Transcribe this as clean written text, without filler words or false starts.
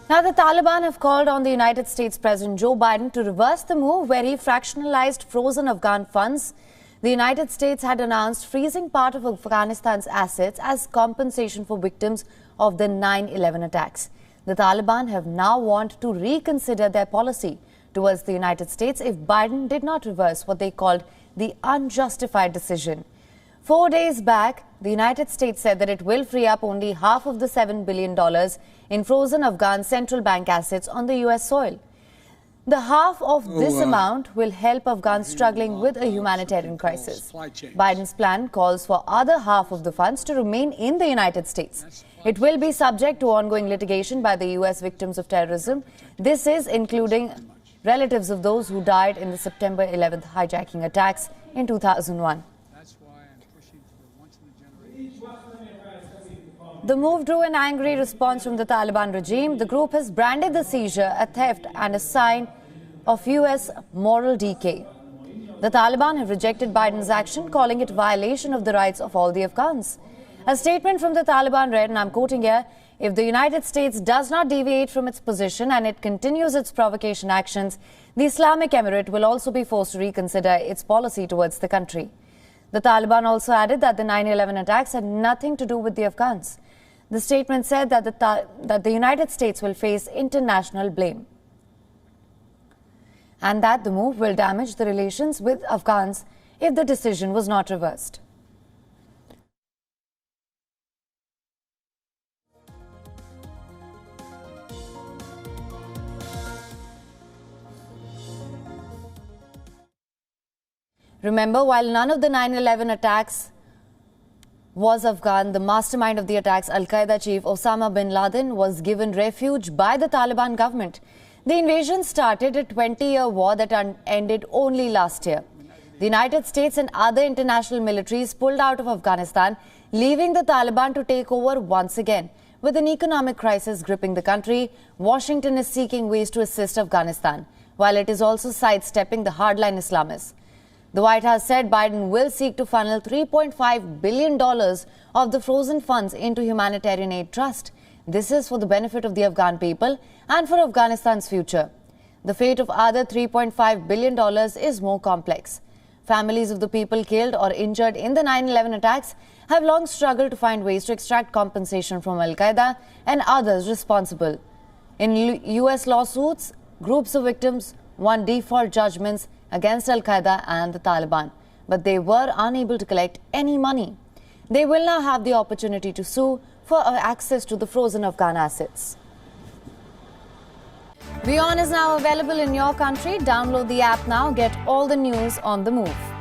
Now, the Taliban have called on the United States President Joe Biden to reverse the move where he fractionalized frozen Afghan funds. The United States had announced freezing part of Afghanistan's assets as compensation for victims of the 9/11 attacks. The Taliban have now warned to reconsider their policy towards the United States if Biden did not reverse what they called the unjustified decision. 4 days back, the United States said that it will free up only half of the $7 billion in frozen Afghan central bank assets on the U.S. soil. The half of this amount will help Afghans struggling with a humanitarian crisis. Biden's plan calls for other half of the funds to remain in the United States. It will be subject to ongoing litigation by the U.S. victims of terrorism. This is including relatives of those who died in the September 11th hijacking attacks in 2001. The move drew an angry response from the Taliban regime. The group has branded the seizure a theft and a sign of U.S. moral decay. The Taliban have rejected Biden's action, calling it a violation of the rights of all the Afghans. A statement from the Taliban read, and I'm quoting here, "If the United States does not deviate from its position and it continues its provocation actions, the Islamic Emirate will also be forced to reconsider its policy towards the country." The Taliban also added that the 9/11 attacks had nothing to do with the Afghans. The statement said that the United States will face international blame and that the move will damage the relations with Afghans if the decision was not reversed. Remember, while none of the 9/11 attacks was Afghan, the mastermind of the attacks, Al-Qaeda chief Osama bin Laden, was given refuge by the Taliban government. The invasion started a 20-year war that ended only last year. The United States and other international militaries pulled out of Afghanistan, leaving the Taliban to take over once again. With an economic crisis gripping the country, Washington is seeking ways to assist Afghanistan, while it is also sidestepping the hardline Islamists. The White House said Biden will seek to funnel $3.5 billion of the frozen funds into humanitarian aid trust. This is for the benefit of the Afghan people and for Afghanistan's future. The fate of other $3.5 billion is more complex. Families of the people killed or injured in the 9/11 attacks have long struggled to find ways to extract compensation from Al-Qaeda and others responsible. In U.S. lawsuits, groups of victims won default judgments against Al-Qaeda and the Taliban, but they were unable to collect any money. They will now have the opportunity to sue for access to the frozen Afghan assets. WION is now available in your country. Download the app now. Get all the news on the move.